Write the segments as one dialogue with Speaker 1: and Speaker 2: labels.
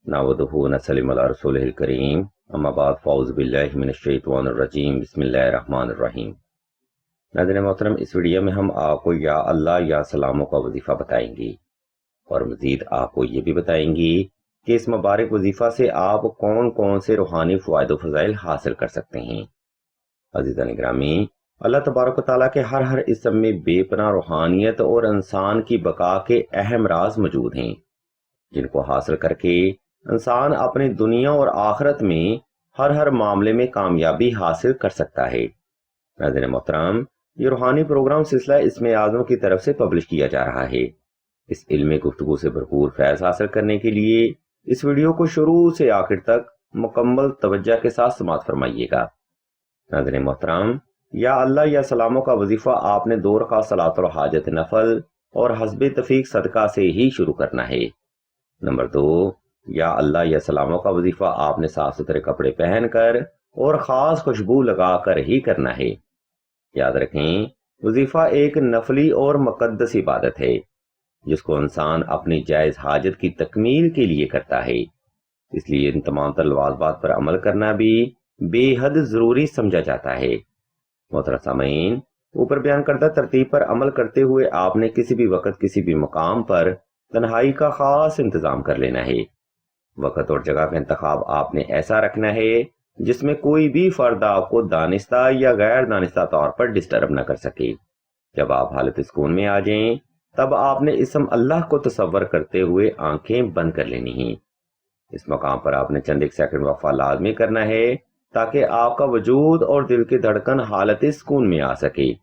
Speaker 1: نعوذہ ونسلم علی رسولہ الکریم اما بعد فاعوذ باللہ من الشیطان الرجیم بسم اللہ الرحمن الرحیم۔ ناظرین محترم، اس ویڈیو میں ہم آپ کو یا اللہ یا سلاموں کا وظیفہ بتائیں گی اور مزید آپ کو یہ بھی بتائیں گی کہ اس مبارک وظیفہ سے آپ کون کون سے روحانی فوائد و فضائل حاصل کر سکتے ہیں۔ عزیزان گرامی، اللہ تبارک و تعالیٰ کے ہر اسم میں بے پناہ روحانیت اور انسان کی بقا کے اہم راز موجود ہیں، جن کو حاصل کر کے انسان اپنی دنیا اور آخرت میں ہر معاملے میں کامیابی حاصل کر سکتا ہے۔ ناظرین محترم، یہ روحانی پروگرام سلسلہ اسم اعظم کی طرف سے پبلش کیا جا رہا ہے۔ اس علم گفتگو سے بھرپور فیض حاصل کرنے کے لیے اس ویڈیو کو شروع سے آخر تک مکمل توجہ کے ساتھ سماعت فرمائیے گا۔ ناظرین محترم، یا اللہ یا سلاموں کا وظیفہ آپ نے 2 رکعت صلاۃ الحاجت نفل اور حسب تفیق صدقہ سے ہی شروع کرنا ہے۔ نمبر 2، یا اللہ یا سلاموں کا وظیفہ آپ نے صاف ستھرے کپڑے پہن کر اور خاص خوشبو لگا کر ہی کرنا ہے۔ یاد رکھیں، وظیفہ ایک نفلی اور مقدس عبادت ہے جس کو انسان اپنی جائز حاجت کی تکمیل کے لیے کرتا ہے، اس لیے ان تمام تر لوازمات پر عمل کرنا بھی بے حد ضروری سمجھا جاتا ہے۔ محترم سامعین، اوپر بیان کردہ ترتیب پر عمل کرتے ہوئے آپ نے کسی بھی وقت کسی بھی مقام پر تنہائی کا خاص انتظام کر لینا ہے۔ وقت اور جگہ کا انتخاب آپ نے ایسا رکھنا ہے جس میں کوئی بھی فرد آپ کو دانستہ یا غیر دانستہ طور پر ڈسٹرب نہ کر سکے۔ جب آپ حالت سکون میں آ جائیں تب آپ نے اسم اللہ کو تصور کرتے ہوئے آنکھیں بند کر لینی ہیں۔ اس مقام پر آپ نے چند ایک سیکنڈ وقفہ لازمی کرنا ہے تاکہ آپ کا وجود اور دل کی دھڑکن حالت سکون میں آ سکے۔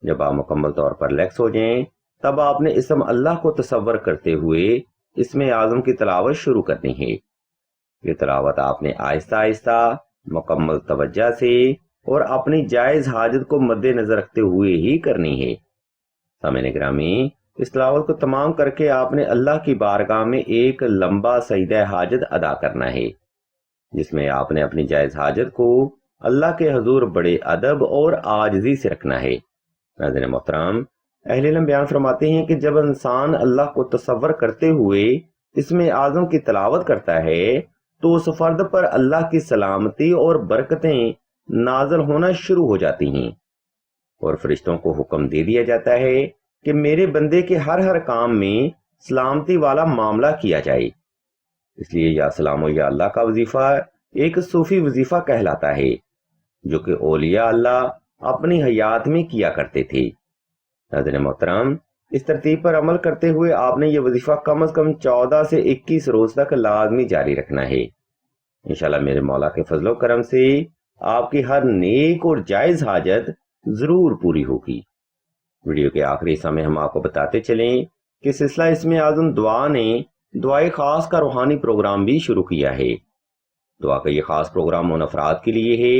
Speaker 1: جب آپ مکمل طور پر ریلیکس ہو جائیں تب آپ نے اسم اللہ کو تصور کرتے ہوئے اسم اعظم کی تلاوت شروع کرنی ہے۔ یہ تلاوت آپ نے آہستہ آہستہ، مکمل توجہ سے اور اپنی جائز حاجت کو مد نظر رکھتے ہوئے ہی کرنی ہے۔ سامعین گرامی، اس تلاوت کو تمام کر کے آپ نے اللہ کی بارگاہ میں ایک لمبا سجدہ حاجت ادا کرنا ہے، جس میں آپ نے اپنی جائز حاجت کو اللہ کے حضور بڑے ادب اور عاجزی سے رکھنا ہے۔ ناظرین محترم، اہل علم بیان فرماتے ہیں کہ جب انسان اللہ کو تصور کرتے ہوئے اسم اعظم کی تلاوت کرتا ہے تو اس فرد پر اللہ کی سلامتی اور برکتیں نازل ہونا شروع ہو جاتی ہیں، اور فرشتوں کو حکم دے دیا جاتا ہے کہ میرے بندے کے ہر کام میں سلامتی والا معاملہ کیا جائے۔ اس لیے یا سلام و یا اللہ کا وظیفہ ایک صوفی وظیفہ کہلاتا ہے جو کہ اولیاء اللہ اپنی حیات میں کیا کرتے تھے۔ ناظرین محترم، اس ترتیب پر عمل کرتے ہوئے آپ نے یہ وظیفہ کم از کم 14 سے 21 روز تک لازمی جاری رکھنا ہے۔ انشاءاللہ میرے مولا کے فضل و کرم سے آپ کی ہر نیک اور جائز حاجت ضرور پوری ہوگی۔ ویڈیو کے آخری حصہ میں ہم آپ کو بتاتے چلیں کہ سلسلہ اسم اعظم دعا نے دعائے خاص کا روحانی پروگرام بھی شروع کیا ہے۔ دعا کا یہ خاص پروگرام ان افراد کے لیے ہے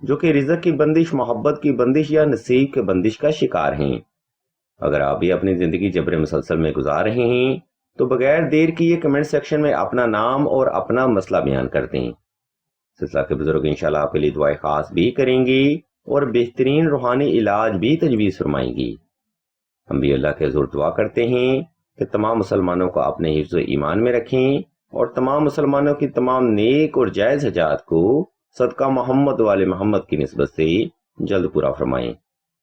Speaker 1: جو کہ رزق کی بندش، محبت کی بندش یا نصیب کے بندش کا شکار ہیں۔ اگر آپ بھی اپنی زندگی جبر مسلسل میں گزار رہے ہیں تو بغیر دیر کیے کمنٹ سیکشن میں اپنا نام اور اپنا مسئلہ بیان کر دیں۔ سلسلہ کے بزرگ انشاءاللہ آپ کے لیے دعائیں خاص بھی کریں گی اور بہترین روحانی علاج بھی تجویز فرمائیں گی۔ ہم بھی اللہ کے حضور دعا کرتے ہیں کہ تمام مسلمانوں کو اپنے حفظ و ایمان میں رکھیں اور تمام مسلمانوں کی تمام نیک اور جائز حاجات کو صدقہ محمد والے محمد کی نسبت سے جلد پورا فرمائیں۔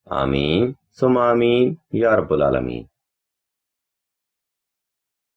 Speaker 1: آمین ثم آمین یا رب العالمین۔